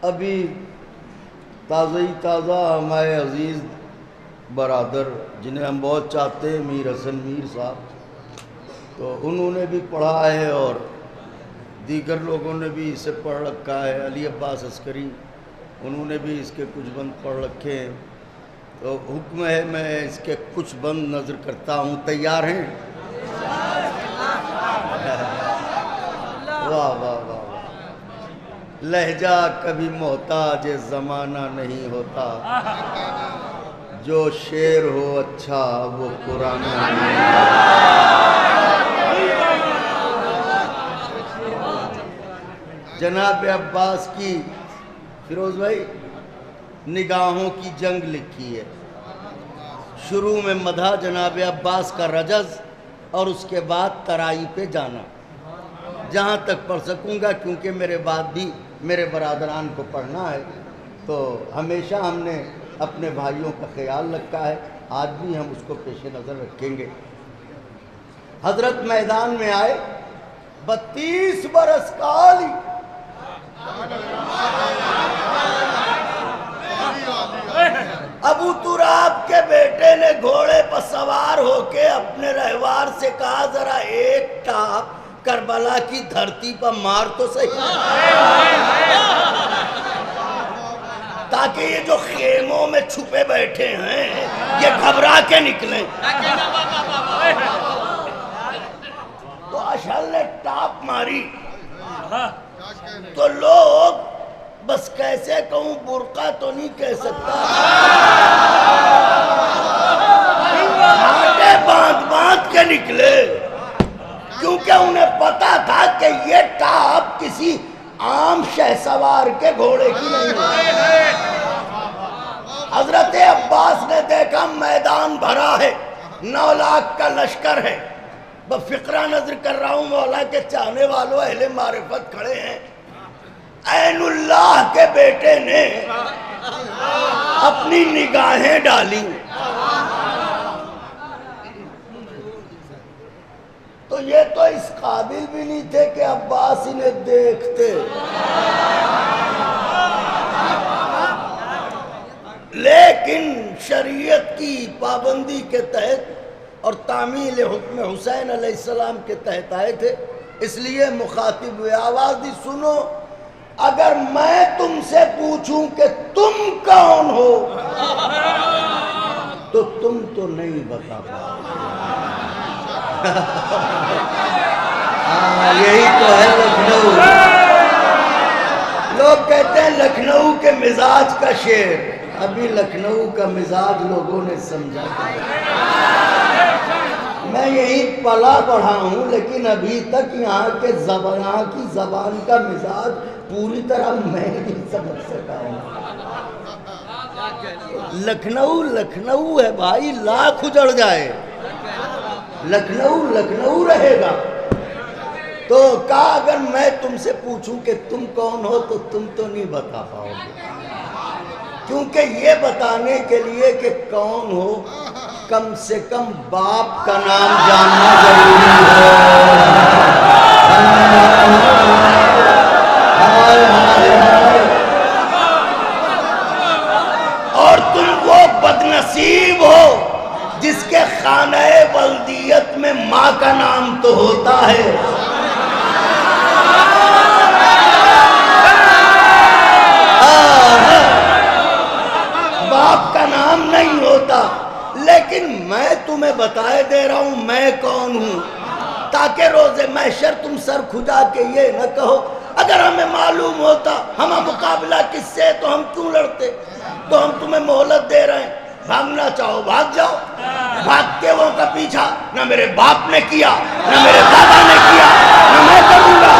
अभी ताज़ा हमारे अज़ीज़ बरादर जिन्हें हम बहुत चाहते हैं, मीर हसन मीर साहब, तो उन्होंने भी पढ़ा है और दीगर लोगों ने भी इसे पढ़ रखा है। अली अब्बास अस्करी उन्होंने भी इसके कुछ बंद पढ़ रखे हैं। तो हुक्म है मैं इसके कुछ बंद नज़र करता हूँ। तैयार हैं? वाह वाह वाह। लहजा कभी मोहताज ज़माना नहीं होता, जो शेर हो अच्छा वो पुराना नहीं होता। जनाब अब्बास की फिरोज भाई निगाहों की जंग लिखी है। शुरू में मधा जनाब अब्बास का रजज़ और उसके बाद तराई पे जाना, जहाँ तक पढ़ सकूँगा, क्योंकि मेरे बाद भी मेरे बरादरान को पढ़ना है। तो हमेशा हमने अपने भाइयों का ख्याल रखा है, आज भी हम उसको पेश नज़र रखेंगे। हजरत मैदान में आए, 32 बरस काली अबू तुराब के बेटे ने घोड़े पर सवार होके अपने रहवार से कहा, जरा एक टाप करबला की धरती पर मार तो सही, ताकि ये जो खेमों में छुपे बैठे हैं ये घबरा के निकलें। तो अशल ने टाप मारी तो लोग, बस कैसे कहूं, बुर्का तो नहीं कह सकता, घाटे बांध के निकले, क्योंकि उन्हें पता था कि ये टाप किसी आम शहसवार के घोड़े की नहीं है। हजरत अब्बास ने देखा मैदान भरा है, 9 लाख का लश्कर है। बफिक्रा नजर कर रहा हूं, मौला के चाहने वालों अहले मारिफत खड़े हैं। ऐनुल्लाह के बेटे ने अपनी निगाहें डाली तो ये तो इस काबिल भी नहीं थे कि अब्बास इन्हें देखते। लेकिन शरीयत की पाबंदी के तहत और तामील हुक्म हुसैन अलैहिस्सलाम के तहत आए थे, इसलिए मुखातिब हुए, आवाज दी, सुनो, अगर मैं तुमसे पूछूं कि तुम कौन हो तो तुम तो नहीं बता पाओगे। यही तो है लखनऊ। लोग कहते हैं लखनऊ के मिजाज का शेर, अभी लखनऊ का मिजाज लोगों ने समझा। मैं यही पला बढ़ा हूँ, लेकिन अभी तक यहाँ की जबान का मिजाज पूरी तरह मैं नहीं समझ सका हूँ। लखनऊ लखनऊ है भाई, लाख उजड़ जाए, लखनऊ लखनऊ रहेगा। तो कहा, अगर मैं तुमसे पूछूं कि तुम कौन हो तो तुम तो नहीं बता पाओगे, क्योंकि ये बताने के लिए कि कौन हो, कम से कम बाप का नाम जानना जरूरी है। और तुम वो बदनसीब हो जिसके खाने वल्दियत में माँ का नाम तो होता है। बाप का नाम नहीं होता। लेकिन मैं तुम्हें बताए दे रहा हूं मैं कौन हूं, ताकि रोजे महशर तुम सर खुदा के ये न कहो, अगर हमें मालूम होता हम मुकाबला किससे तो हम क्यों लड़ते। तो हम तुम्हें मोहलत दे रहे हैं, भागना चाहो भाग जाओ। भागते वो का पीछा न मेरे बाप ने किया, न मेरे दादा ने किया, न मैं करूंगा।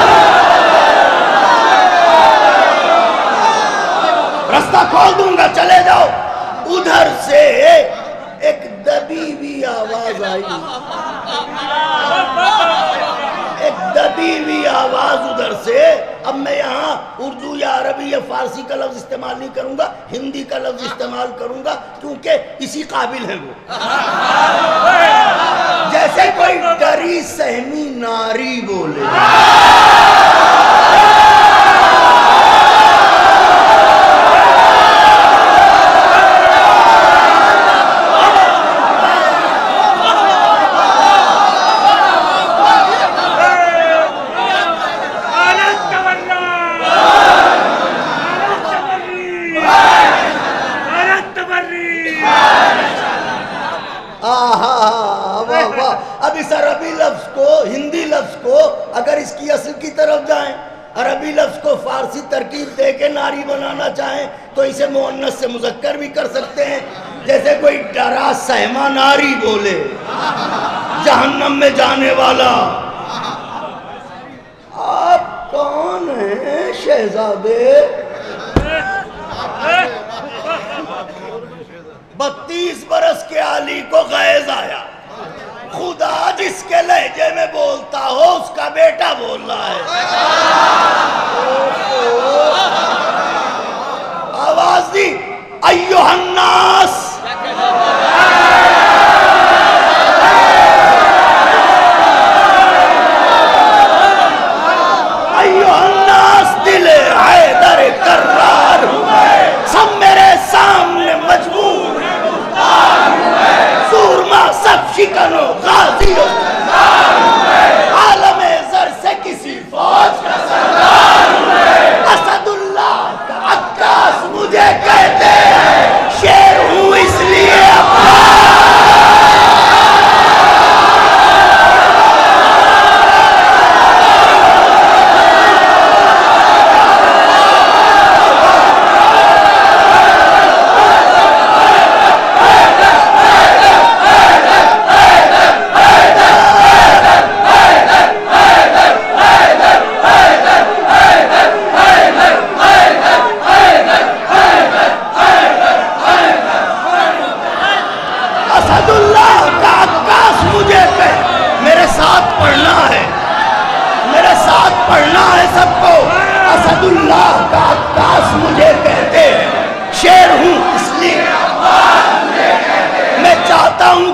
रास्ता खोल दूंगा, चले जाओ। उधर से एक दबी हुई आवाज आई, एक दबी हुई आवाज उधर से। अब मैं यहाँ उर्दू या अरबी या फारसी का लफ्ज इस्तेमाल नहीं करूंगा, हिंदी का लफ्ज इस्तेमाल करूंगा, क्योंकि इसी काबिल है वो। जैसे कोई डरी सहमी नारी बोले। इस अरबी लफ्ज को, हिंदी लफ्ज को अगर इसकी असल की तरफ जाएं, अरबी लफ्ज को फारसी तरकीब दे के नारी बनाना चाहें तो इसे मुअन्नस से मुज़क्कर भी कर सकते हैं। जैसे कोई डरा सहमा नारी बोले, जहन्नम में जाने वाला। आप कौन हैं शहजादे? 32 बरस के आली को गैज आया, खुदा जिसके लहजे में बोलता हो उसका बेटा बोल रहा है। आवाज दी, अय्युहन्नास, अय्युहन्नास, दिले हैदर कर्रार हुए, सब मेरे सामने मजबूर सूरमा, सब शिकनो गाजियों, आलमे ज़र से किसी फौज का सरदार हुए, असदुल्लाह का अक्कास मुझे कहते हैं, शेर हूँ इसलिए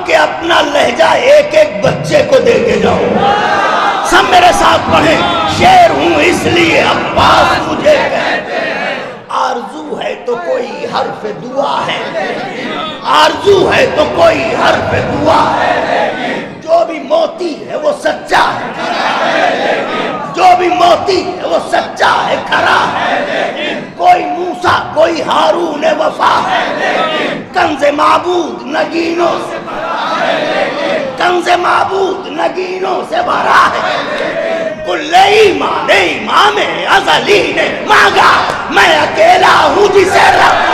कि अपना लहजा एक एक बच्चे को दे के जाऊं। सब मेरे साथ पढ़े, शेर हूं इसलिए अब्बास मुझे कहते हैं। आरजू है तो कोई हर्फ दुआ है, आरजू है तो कोई हर्फ दुआ है, जो भी मोती है वो सच्चा है, जो भी मोती है वो सच्चा है, खरा है। कोई मूसा कोई हारून वफा है, कंज़े माबूद नगीनों से भरा है, कंज़े माबूद नगीनों से भरा है। कुल्ले ईमान इमाम अज़ली ने मांगा, मैं अकेला हूँ जिसे रब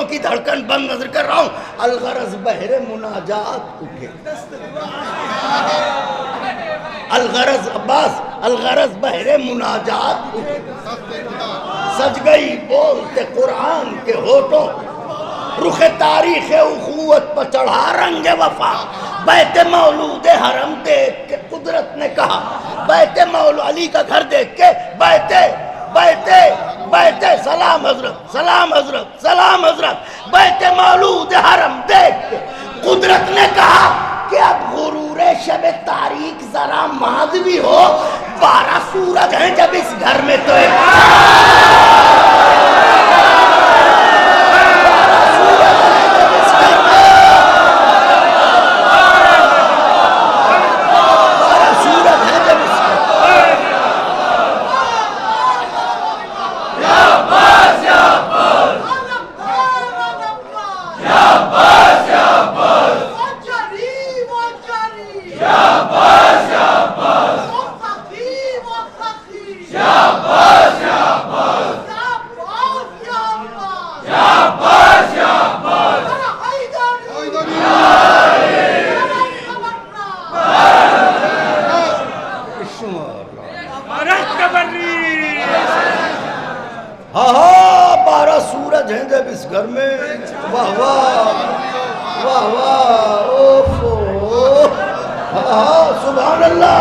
की धड़कन बंद नजर कर रहा हूं। अलगरज बहरे मुनाजात उठे, अलगरज अब्बास, अलगरज बहरे मुनाजात उठे, सज गई बोलते कुरान के होठों, रुखे तारीख उखुवत पर चढ़ा रंग वफा। बैते मौलूद हरम देख के कुदरत ने कहा, बैते मौलूद अली का घर देख के बैते बैते बैते सलाम हजरत, सलाम हजरत, सलाम हजरत। बैते मौलूद हरम देख के कुदरत ने कहा कि अब गुरूरे शब तारीख जरा माद भी हो, 12 सूरज हैं जब इस घर में तो हाँ सुभान अल्लाह।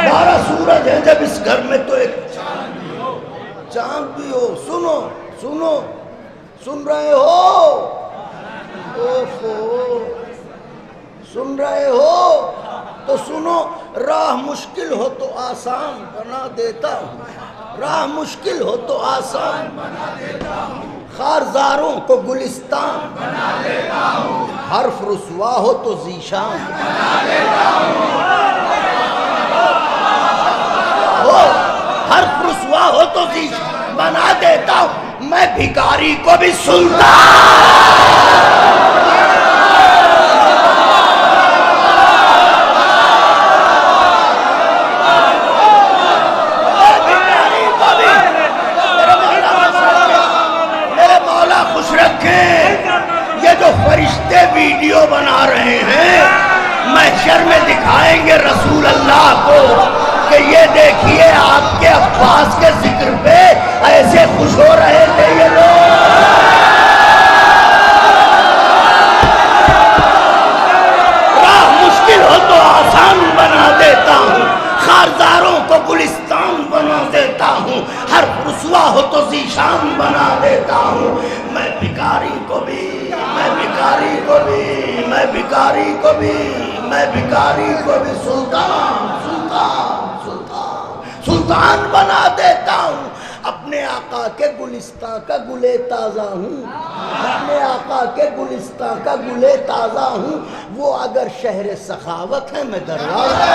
12 सूरज हैं जब इस घर में तो एक चांद भी हो। सुनो सुनो, सुन रहे हो? ओफो, सुन रहे हो तो सुनो। राह मुश्किल हो तो आसान बना देता हूँ, राह मुश्किल हो तो आसान बना देता हूँ, खारजारों को गुलिस्तान बना देता हूँ, हर्फ रुस्वा हो तो जीशान बना देता हूँ, हर्फ रुस्वा हो तो जीशान बना देता हूँ, मैं भिखारी को भी सुल्तान। ये जो फरिश्ते वीडियो बना रहे हैं महशर में दिखाएंगे रसूल अल्लाह को कि ये देखिए आपके अब्बास के जिक्र पे ऐसे खुश हो रहे थे ये लोग। राह मुश्किल हो तो आसान बना देता हूँ, खारदारों को गुलिस्तान बना देता हूँ, हर रुसवा हो तो जीशान बना देता हूँ, मैं भिखारी को भी, मैं भिखारी को भी, मैं भिखारी को भी, मैं भिखारी को भी सुल्तान सुल्तान सुल्तान सुल्तान बना देता हूँ। अपने आका के गुलिस्तां का गुले ताज़ा हूँ, अपने आका के गुलिस्तां का गुले ताज़ा हूँ। वो अगर शहर सखावत है मैं दरवाजा,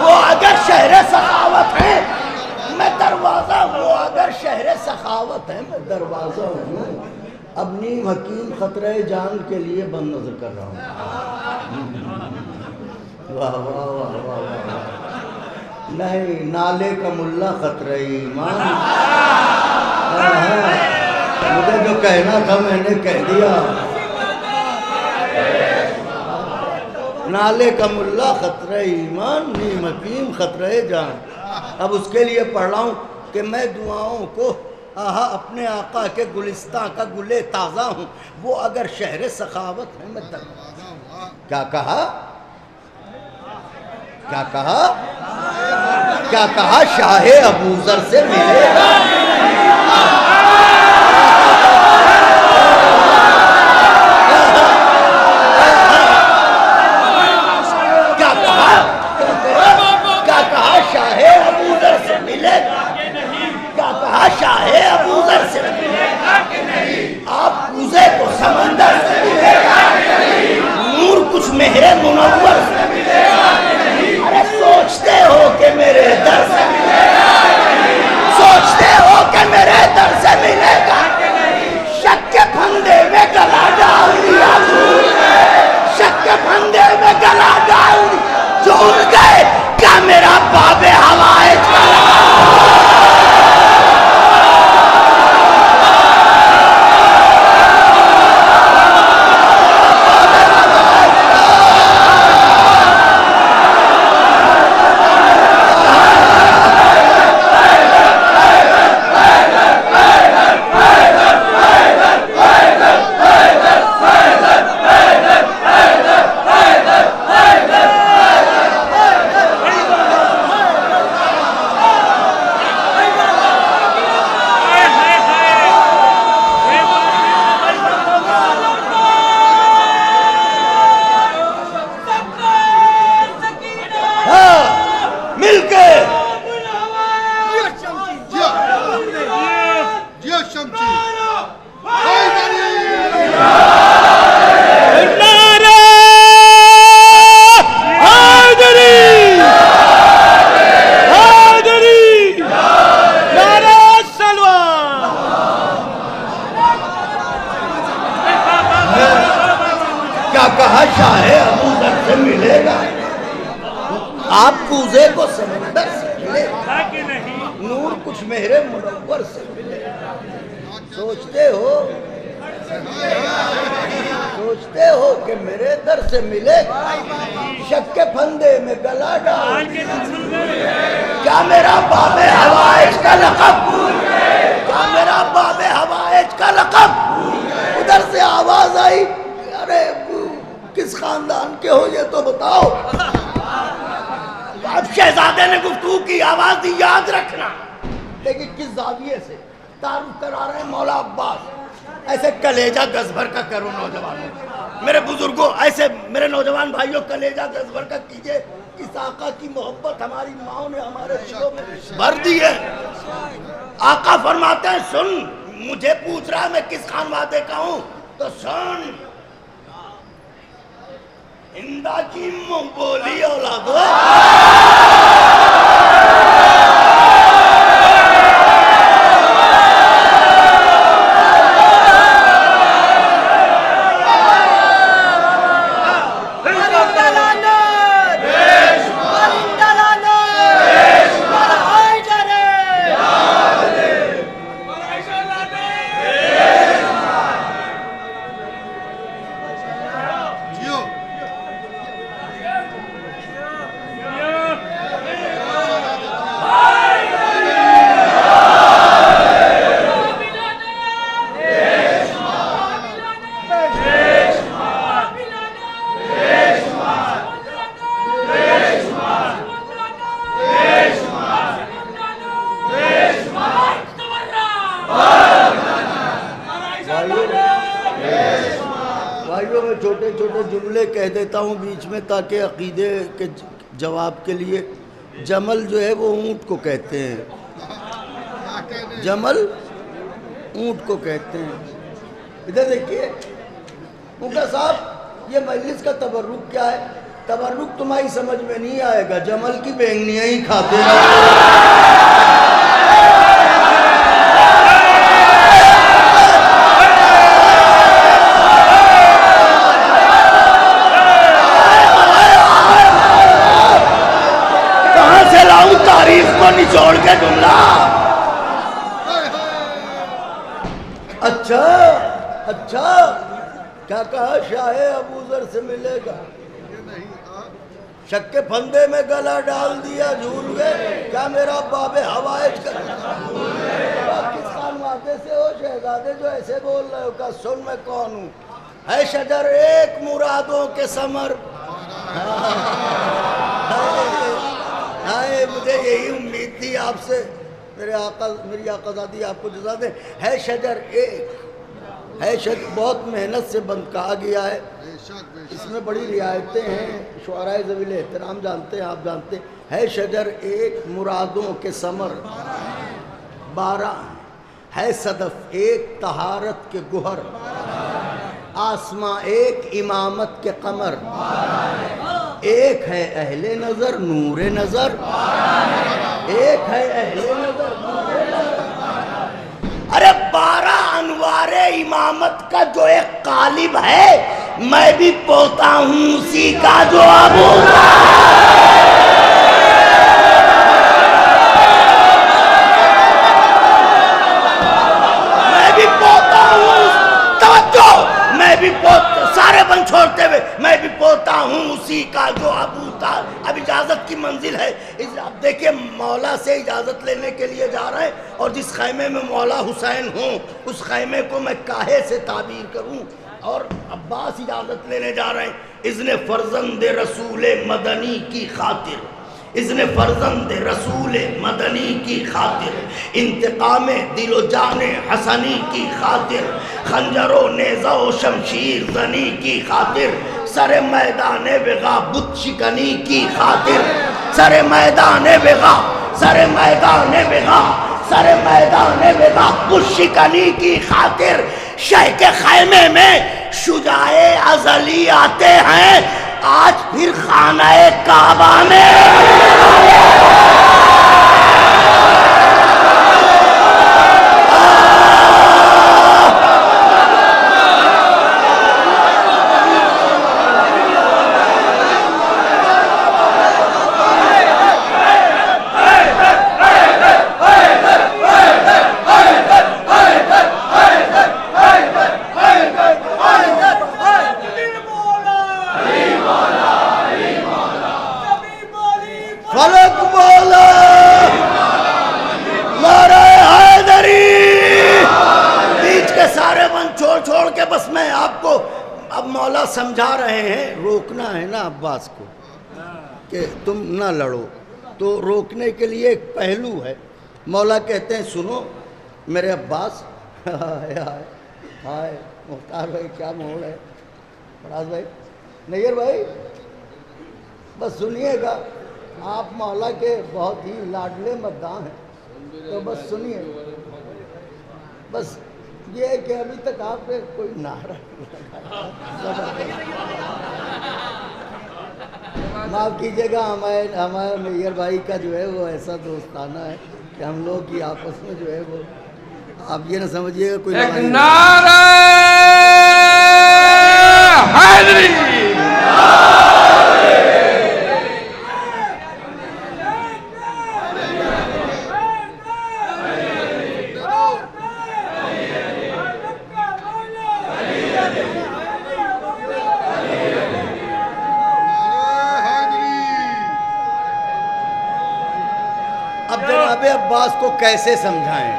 वो अगर शहर सखावत है मैं दरवाजा, वो अगर शहर सखावत है मैं दरवाजा हूँ। अब नीम हकीम खतरे जान के लिए बंद नजर कर रहा हूँ। वाह वाह वाह वाह वाह। नहीं, नाले का मुल्ला खतरे ईमान। मुझे जो कहना था मैंने कह दिया। नाले का मुल्ला खतरे ईमान, नीम हकीम खतरे जान। अब उसके लिए पढ़ रहा हूँ कि मैं दुआओं को आहा अपने आका के गुलिस्तां का गुले ताज़ा हूँ, वो अगर शहर सखावत है मैं दरवाजा। क्या कहा, क्या कहा, क्या कहा? शाहे अबूजर से मिलेगा। क्या कहा, क्या कहा? शाहे अबूजर से मिलेगा। क्या कहा? शाहे अबूजर से मिलेगा कि नहीं? आप पूजे को समंदर से मिलेगा कि नहीं? नूर कुछ मेहरे मुनव्वर से मिलेगा कि नहीं? अरे सोचते हो कि मेरे दर से मिलेगा कि नहीं? सोचते हो कि मेरे दर से मिलेगा कि नहीं? शक के फंदे में गला डाल दिया, झूल गए। शक के फंदे में गला डाल दिया, झूल गए। क्या मेरा बाबे हवाए चला? शाहे अबूजर से मिलेगा। आप पूजे को समंदर से मिलेगा कि नहीं? नूर कुछ मेहरे मुनव्वर से मिलेगा। सोचते हो, सोचते हो कि मेरे दर से मिलेगा? शक के फंदे में गला डाल। क्या मेरा बाबे हवाइज का लक़ब, क्या मेरा बाबे हवाइज का लक़ब? उधर से आवाज आई, अरे किस किस खानदान के हो ये तो बताओ। अब शहजादे ने गुफ्तगू की, आवाज दी, याद रखना। लेकिन किस जाविये से तारुफ करा रहे हैं मौला अब्बास। ऐसे कलेजा गजभर का करो नौजवानों, मेरे बुजुर्गों, ऐसे मेरे नौजवान भाइयों कलेजा गजभर का कीजिए। इस आका की मोहब्बत हमारी माओ ने हमारे दिलों में भर दी है। आका फरमाते हैं सुन, मुझे पूछ रहा मैं किस खानवादे का हूं, तो सुन, हिंदा की मुंह बोली औलादो। छोटे छोटे जुमले कह देता हूँ बीच में ताकि अकीदे के जवाब के लिए। जमल जो है वो ऊँट को कहते हैं, जमल ऊँट को कहते हैं। इधर देखिए मुफ्ती साहब, ये मजलिस का तबर्रुक क्या है? तबर्रुक तुम्हारी समझ में नहीं आएगा, जमल की बेंगनियाँ ही खाते हैं। तारीफ को निचोड़ के जुमला। अच्छा अच्छा, क्या कहा? शाहे अबूजर से मिलेगा, शक के फंदे में गला डाल दिया, झूल गए। क्या मेरा बाबे हवाइज कर किस खानवादे से हो शहजादे जो ऐसे बोल रहे हो? का सुन मैं कौन हूँ? है शजर एक मुरादों के समर। हाय, मुझे यही उम्मीद थी आपसे, मेरे आका, मेरी आकाज़ादी आपको जज़ा दे। है शजर एक, है शजर बहुत मेहनत से बंद कहा गया है। इसमें बड़ी रियायतें हैं, शुअराए ज़वील एहतराम जानते हैं, आप जानते हैं। है शजर एक मुरादों के समर 12, है सदफ एक तहारत के गुहर, आसमां एक इमामत के कमर, एक है अहले नजर नूरे नजर, एक है अहले नजर नूरे नजर। अरे 12 अनवारे इमामत का जो एक कालिब है, मैं भी पोता हूँ उसी का जो अबू। मैं भी पोता हूँ, तवज्जो, मैं भी पोता, सारे बन छोड़ते हुए मैं भी पोता हूँ उसी का जो अबू था। अब इजाजत की मंजिल है। अब देखिए मौला से इजाजत लेने के लिए जा रहे हैं, और जिस खैमे में मौला हुसैन हूँ उस खैमे को मैं काहे से ताबीर करूँ। और अब्बास इजाजत लेने जा रहे हैं, इज़्ने फर्जंद रसूल मदनी की खातिर, इज़्ने फर्जंद रसूल मदनी की खातिर, इंतकाम दिलो जाने हसनी की खातिर, खंजरो नेज़ा व शमशीर जनी की खातिर, सरे मैदान बेगा बुत शिकनी की खातिर, सरे मैदान बेगा, सरे मैदान बेगा, सरे मैदान बेगा बुत शिकनी की खातिर, शह के खैमे में शुजाए अजली आते हैं, आज फिर खानाए काबा में। फलक बोला समझा रहे हैं, रोकना है ना अब्बास को कि तुम ना लड़ो, तो रोकने के लिए एक पहलू है। मौला कहते हैं सुनो मेरे अब्बास। हाय हाय हाय मुख्तार भाई क्या मोड़ है, फराज भाई, नैयर भाई, बस सुनिएगा, आप मौला के बहुत ही लाडले मद्दाह हैं, तो बस सुनिए। बस ये है कि अभी तक आप पे कोई नारा माफ़ कीजिएगा, हमारे नैयर भाई का जो है वो ऐसा दोस्ताना है कि हम लोग की आपस में जो है वो, आप ये ना समझिएगा कोई नारा हैदरी। अब जनाब अब्बास को कैसे समझाएं?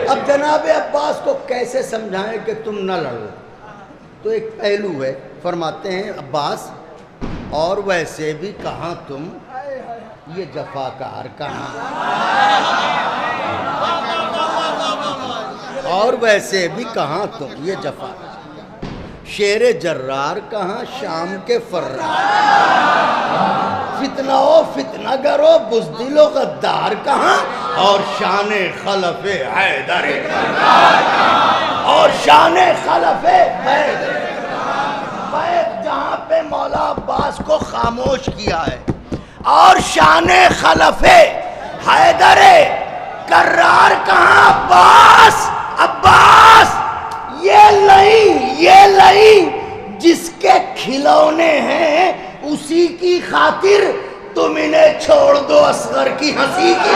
अब जनाब अब्बास को कैसे समझाएं कि तुम न लड़ो? तो एक पहलू है, फरमाते हैं अब्बास और वैसे भी कहाँ तुम ये जफाकार कहाँ, और वैसे भी कहाँ तुम ये जफाकार, शेरे जर्रार कहाँ शाम के फर्रार, फितना ओ फितना गरो बुज़दिलो गद्दार कहाँ, और शाने खलफे हैदर, और शाने खलफे हैदर, जहाँ पे मौला अब्बास को खामोश किया है, और शाने खलफे हैदर कर्रार कहाँ, अब्बास अब्बास ये लई जिसके खिलौने हैं उसी की खातिर तुम इन्हें छोड़ दो असगर की हंसी की।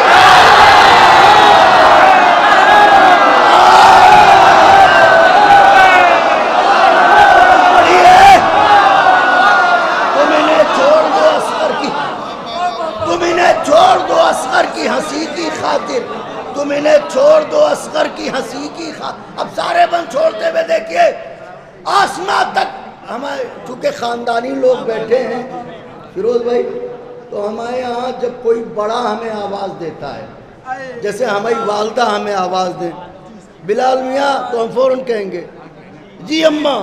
तुम इन्हें छोड़ दो असगर की, तुम इन्हें छोड़ दो असगर की हंसी की खातिर, तुम इन्हें छोड़ दो असगर की हंसी की खातिर। अब सारे बंद छोड़ते हुए देखिए आसमां तक। हमारे चूंकि खानदानी लोग बैठे हैं फिरोज भाई, तो हमारे यहाँ जब कोई बड़ा हमें आवाज़ देता है, जैसे हमारी वालदा हमें आवाज़ दें, बिलाल मियाँ, तो हम फौरन कहेंगे जी अम्मा।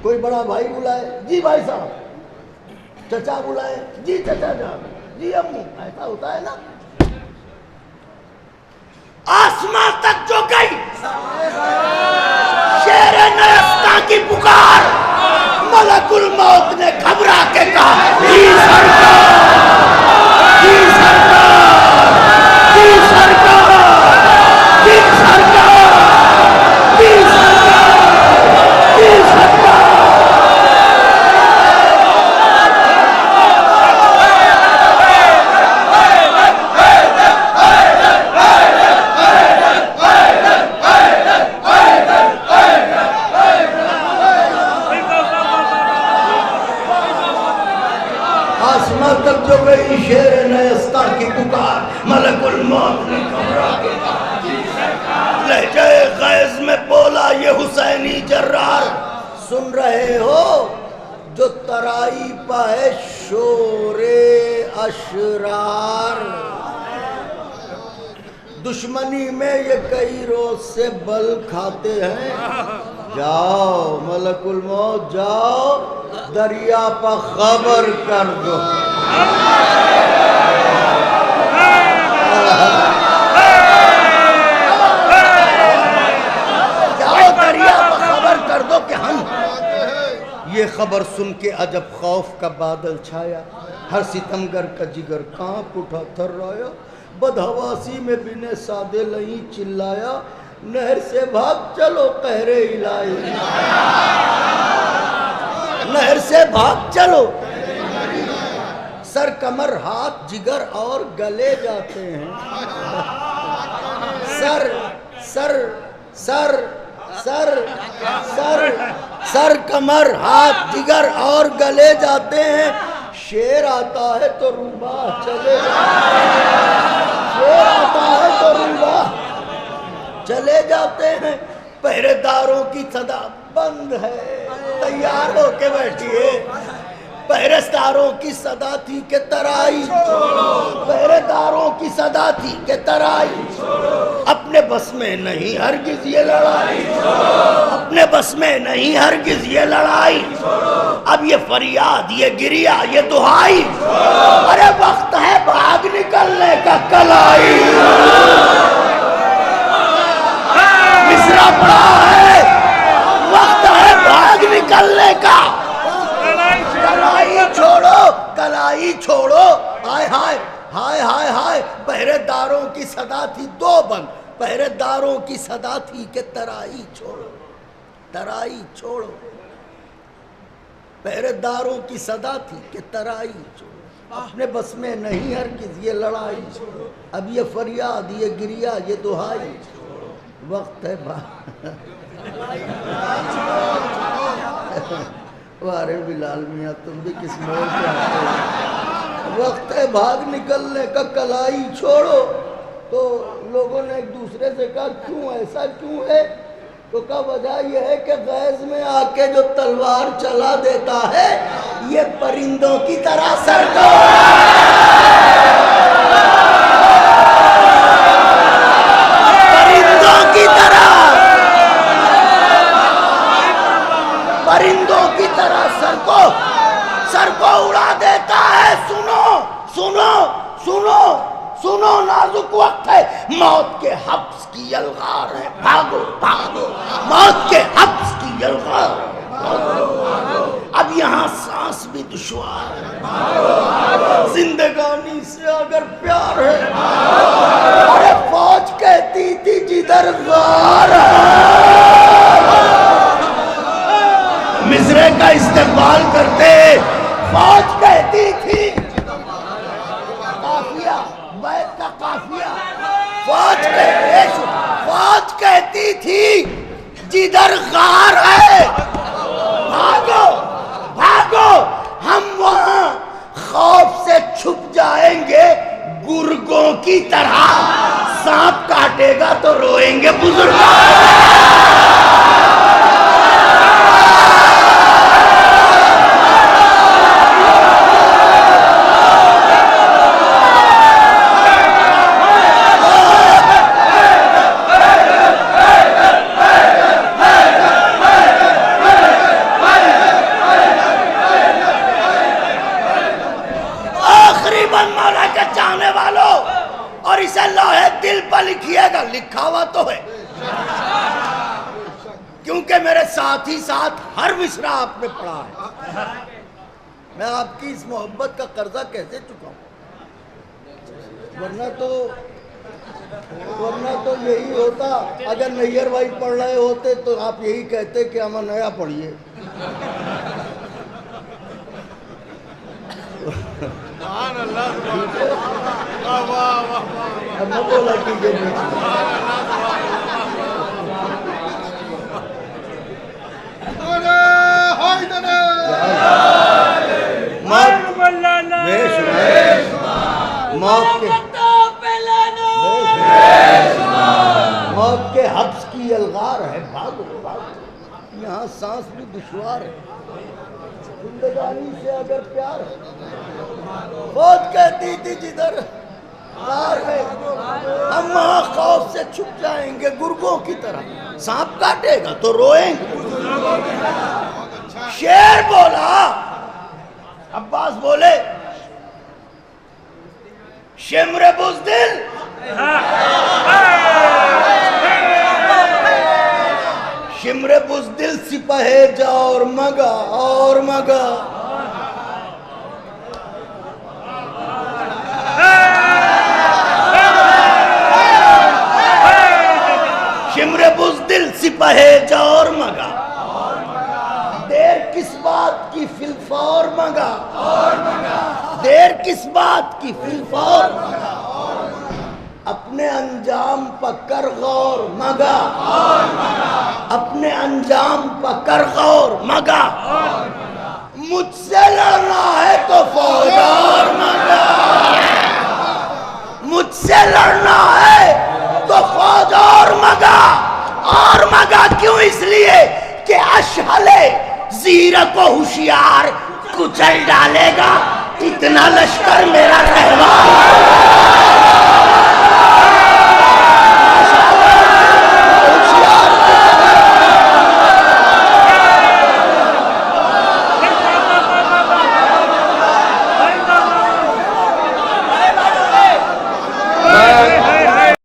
कोई बड़ा भाई बुलाए, जी भाई साहब। चचा बुलाए, जी चचा जान, जी अम्मू। ऐसा होता है ना। आसमां तक जो गई शेर नयस्ता की पुकार, मलकुल मौत ने घबरा के कहा जी सरकार, जी सरकार, जी सरकार, जी सरकार, जी सरकार, जी सरकार। आसमां तक जो गई शेर नयस्ता की पुकार, मलकुल मौत ने घबरा के कहा लहजे गैज़ में बोला ये हुसैनी जर्रार, सुन रहे हो जो तराई पाए शोरे अशरार, दुश्मनी में ये कई रोज से बल खाते हैं। जाओ मलकुल मौत जाओ, दरिया पर खबर कर दो। जाओ दरिया पर खबर कर दो कि हम। ये खबर सुन के अजब खौफ का बादल छाया, हर सितमगर का जिगर कांप उठा थर्राया, बदहवासी में बिने सादे लई चिल्लाया, नहर से भाग चलो कहरे इलाही, नहर से भाग चलो। सर कमर हाथ जिगर और गले जाते हैं, सर सर सर सर सर सर कमर हाथ जिगर और गले जाते हैं, शेर आता है तो रूबा चले जाते हैं। आता है तो रुला चले जाते हैं। पहरेदारों की सदा बंद है, तैयार होके बैठिए। पहरेदारों की सदा थी के तराई, पहरेदारों की सदा थी के तराई। अपने बस में नहीं हरगिज ये लड़ाई, अपने बस में नहीं हरगिज ये लड़ाई। अब ये फरियाद, ये गिरिया, ये दुहाई, अरे वक्त है भाग निकलने का कलाई। मिसरा पड़ा है, वक्त है भाग निकलने का। कलाई छोड़ो, कलाई छोड़ो। हाय हाय हाय हाय हाय। पहरेदारों की सदा थी दो बंद, पहरेदारों की सदा थी के तराई छोड़ो, तराई छोड़ो। पहरेदारों की सदा थी के तराई छोड़ो। अपने बस में नहीं हरगिज ये लड़ाई। अब ये फरियाद, ये गिरिया, ये दुहाई। वक्त है वारे बिलाल मियाँ, तुम भी किस मोड़ पे आते हो। वक्त है भाग निकलने का, कलाई छोड़ो। तो लोगों ने एक दूसरे से कहा क्यों, ऐसा क्यों है? तो का वजह यह है कि गैज में आके जो तलवार चला देता है ये परिंदों की तरह सर को, परिंदों की तरह, परिंदों की तरह सर को उड़ा देता है। सुनो सुनो सुनो सुनो, नाजुक वक्त है, मौत के हब्स की यलगार है, भागो भागो, मौत के हब्स की यलगार है। अब यहाँ सांस भी दुश्वार है, जिंदगानी से अगर प्यार है। अरे फौज कहती थी जिधर गार है, मिसरे का इस्तेमाल करते फौज कहती थी, काफिया बैत का काफिया, फौज कहती थी जिधर गार है भागो भागो। हम वहां खौफ से छुप जाएंगे गुर्गों की तरह, सांप काटेगा तो रोएंगे बुजुर्ग। और इसे लोहे दिल पर लिखिएगा, लिखा हुआ तो है, क्योंकि मेरे साथ ही साथ हर मिसरा आपने पढ़ा है। मैं आपकी इस मोहब्बत का कर्जा कैसे चुकाऊं? वरना तो यही होता, अगर नैयर भाई पढ़ रहे होते तो आप यही कहते कि हम नया पढ़िए। बोला मौत के हब्स की अलगार है, भागो भागो। यहाँ सांस भी दुश्वार है, जिंदगानी से अगर प्यार है। बहुत कहती थी जिधर गार है हम वहां खौफ से छुप जाएंगे गुर्गों की तरह, सांप काटेगा तो रोएंगे। शेर बोला, अब्बास बोले शिम्र बुज़दिल, शिम्र बुज़दिल सिपहे जा और मगा और मगा। शिम्र बुज़दिल सिपहे जा और मगा, देर किस बात की फिलफौर मगा, देर किस बात की फिलफौर, अपने अंजाम पकर गौर मगा, अपने अंजाम पकर गौर मगा। मुझसे लड़ना है तो फौजदार मगा, मुझसे मुझसे लड़ना है तो फौज और मगा क्यों? इसलिए कि अशहले जीर को होशियार कुचल डालेगा, इतना लश्कर मेरा रहवार।